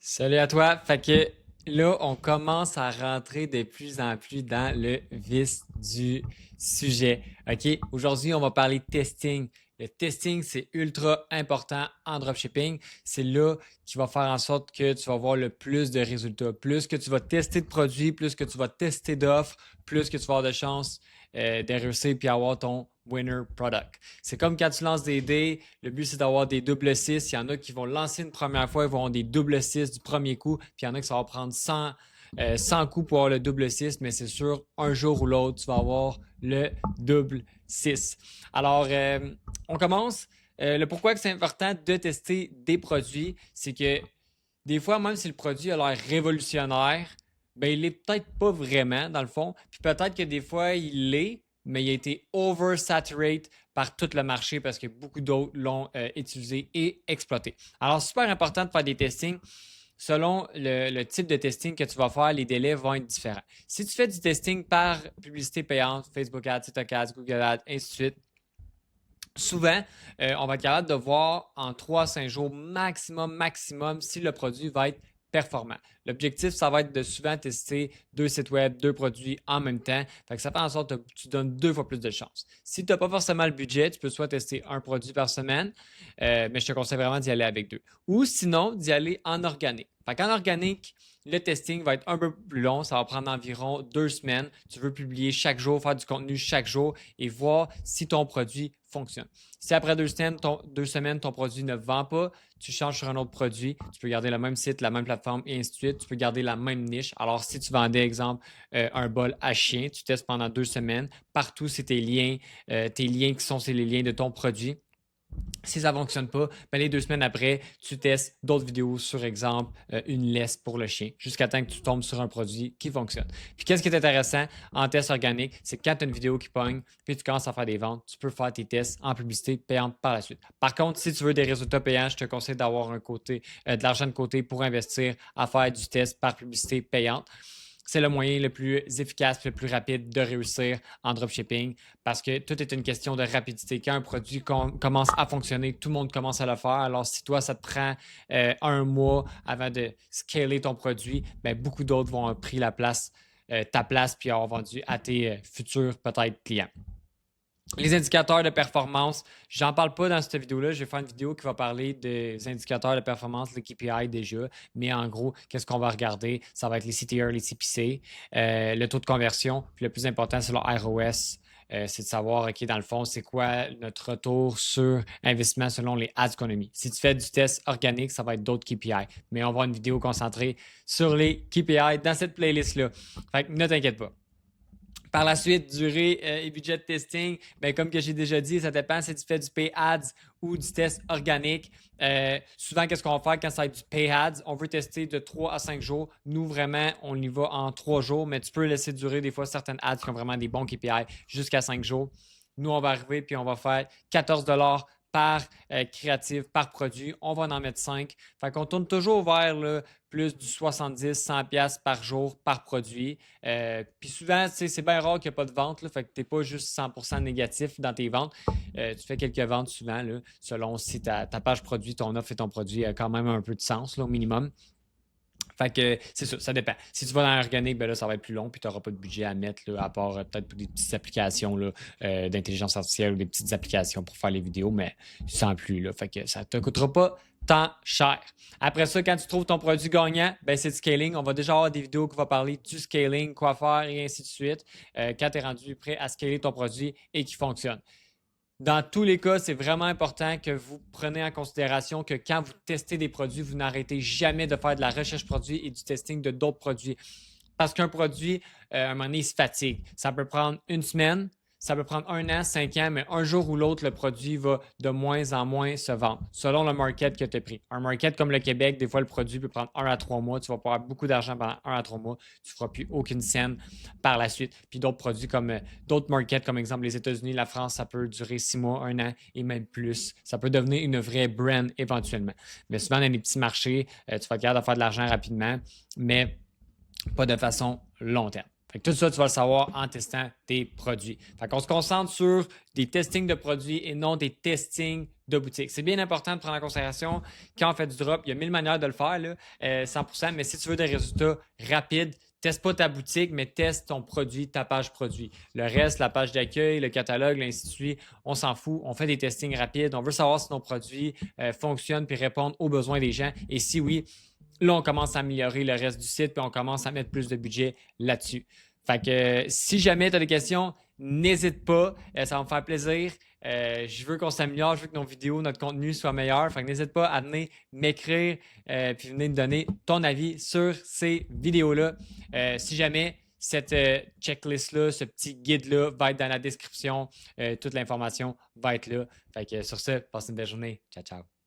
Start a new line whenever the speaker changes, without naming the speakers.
Salut à toi. Fait que là, on commence à rentrer de plus en plus dans le vice du sujet. OK? Aujourd'hui, on va parler de testing. Le testing, c'est ultra important en dropshipping. C'est là qui va faire en sorte que tu vas avoir le plus de résultats. Plus que tu vas tester de produits, plus que tu vas tester d'offres, plus que tu vas avoir de chances de réussir puis avoir ton winner product. C'est comme quand tu lances des dés, le but c'est d'avoir des double 6. Il y en a qui vont lancer une première fois, ils vont avoir des double 6 du premier coup, puis il y en a qui ça va prendre 100 coups pour avoir le double 6, mais c'est sûr, un jour ou l'autre, tu vas avoir le double 6. Alors, on commence. Le pourquoi que c'est important de tester des produits, c'est que des fois, même si le produit a l'air révolutionnaire, ben il l'est peut-être pas vraiment, dans le fond. Puis peut-être que des fois, il l'est, mais il a été oversaturate par tout le marché parce que beaucoup d'autres l'ont utilisé et exploité. Alors, super important de faire des testings. Selon le type de testing que tu vas faire, les délais vont être différents. Si tu fais du testing par publicité payante, Facebook Ads, TikTok Ads, Google Ads, ainsi de suite, souvent, on va être capable de voir en 3 à 5 jours maximum si le produit va être performant. L'objectif, ça va être de souvent tester 2 sites web, 2 produits en même temps. Fait que ça fait en sorte que tu donnes 2 fois plus de chances. Si tu n'as pas forcément le budget, tu peux soit tester un produit par semaine, mais je te conseille vraiment d'y aller avec 2. Ou sinon, d'y aller en organique. Fait qu'en organique, le testing va être un peu plus long. Ça va prendre environ 2 semaines. Tu veux publier chaque jour, faire du contenu chaque jour et voir si ton produit fonctionne. Si après 2 semaines, ton produit ne vend pas, tu changes sur un autre produit, tu peux garder le même site, la même plateforme et ainsi de suite. Tu peux garder la même niche. Alors, si tu vendais, exemple, un bol à chien, tu testes pendant 2 semaines. Partout, c'est tes liens qui sont c'est les liens de ton produit. Si ça ne fonctionne pas, ben les 2 semaines après, tu testes d'autres vidéos sur, exemple, une laisse pour le chien, jusqu'à temps que tu tombes sur un produit qui fonctionne. Puis qu'est-ce qui est intéressant en test organique, c'est que quand tu as une vidéo qui pogne, puis tu commences à faire des ventes, tu peux faire tes tests en publicité payante par la suite. Par contre, si tu veux des résultats payants, je te conseille d'avoir de l'argent de côté pour investir à faire du test par publicité payante. C'est le moyen le plus efficace, le plus rapide de réussir en dropshipping parce que tout est une question de rapidité. Quand un produit commence à fonctionner, tout le monde commence à le faire. Alors, si toi, ça te prend un mois avant de scaler ton produit, ben, beaucoup d'autres vont avoir pris ta place puis avoir vendu à tes futurs peut-être clients. Les indicateurs de performance, j'en parle pas dans cette vidéo-là. Je vais faire une vidéo qui va parler des indicateurs de performance, les KPI déjà. Mais en gros, qu'est-ce qu'on va regarder? Ça va être les CTR, les CPC, le taux de conversion. Puis le plus important, c'est le ROS. C'est de savoir, OK, dans le fond, c'est quoi notre retour sur investissement selon les ads qu'on a mis. Si tu fais du test organique, ça va être d'autres KPI. Mais on va avoir une vidéo concentrée sur les KPI dans cette playlist-là. Fait que ne t'inquiète pas. Par la suite, durée et budget de testing, ben, comme que j'ai déjà dit, ça dépend si tu fais du pay ads ou du test organique. Souvent, qu'est-ce qu'on va faire quand ça va être du pay ads? On veut tester de 3 à 5 jours. Nous, vraiment, on y va en 3 jours, mais tu peux laisser durer des fois certaines ads qui ont vraiment des bons KPI jusqu'à 5 jours. Nous, on va arriver puis on va faire 14 par créative, par produit. On va en mettre 5. Fait qu'on tourne toujours vers là, plus du 70-100$ par jour par produit. Puis souvent, c'est bien rare qu'il n'y a pas de vente. Là, fait que tu n'es pas juste 100% négatif dans tes ventes. Tu fais quelques ventes souvent, là, selon si ta page produit, ton offre et ton produit a quand même un peu de sens là, au minimum. Fait que c'est ça dépend. Si tu vas dans l'organique, ben là, ça va être plus long, puis tu n'auras pas de budget à mettre, là, à part peut-être pour des petites applications là, d'intelligence artificielle ou des petites applications pour faire les vidéos, mais sans plus. Là, fait que ça ne te coûtera pas tant cher. Après ça, quand tu trouves ton produit gagnant, ben c'est du scaling. On va déjà avoir des vidéos qui vont parler du scaling, quoi faire et ainsi de suite, quand tu es rendu prêt à scaler ton produit et qu'il fonctionne. Dans tous les cas, c'est vraiment important que vous preniez en considération que quand vous testez des produits, vous n'arrêtez jamais de faire de la recherche produit et du testing de d'autres produits. Parce qu'un produit, à un moment donné, il se fatigue. Ça peut prendre une semaine, ça peut prendre 1 an, 5 ans, mais un jour ou l'autre, le produit va de moins en moins se vendre, selon le market que tu as pris. Un market comme le Québec, des fois, le produit peut prendre 1 à 3 mois. Tu vas avoir beaucoup d'argent pendant 1 à 3 mois. Tu ne feras plus aucune scène par la suite. Puis d'autres produits comme d'autres markets, comme exemple les États-Unis, la France, ça peut durer 6 mois, 1 an et même plus. Ça peut devenir une vraie brand éventuellement. Mais souvent, dans les petits marchés, tu vas être capable de faire de l'argent rapidement, mais pas de façon long terme. Fait que tout ça, tu vas le savoir en testant tes produits. Fait qu'on se concentre sur des testings de produits et non des testings de boutique. C'est bien important de prendre en considération quand on fait du drop. Il y a 1000 manières de le faire, là, 100%, mais si tu veux des résultats rapides, teste pas ta boutique, mais teste ton produit, ta page produit. Le reste, la page d'accueil, le catalogue, ainsi de suite, on s'en fout. On fait des testings rapides. On veut savoir si nos produits fonctionnent puis répondent aux besoins des gens. Et si oui, là, on commence à améliorer le reste du site puis on commence à mettre plus de budget là-dessus. Fait que si jamais tu as des questions, n'hésite pas. Ça va me faire plaisir. Je veux qu'on s'améliore, je veux que nos vidéos, notre contenu soit meilleur. Fait que n'hésite pas à venir m'écrire puis venir me donner ton avis sur ces vidéos-là. Si jamais cette checklist-là, ce petit guide-là va être dans la description, toute l'information va être là. Fait que sur ce, passe une belle journée. Ciao, ciao.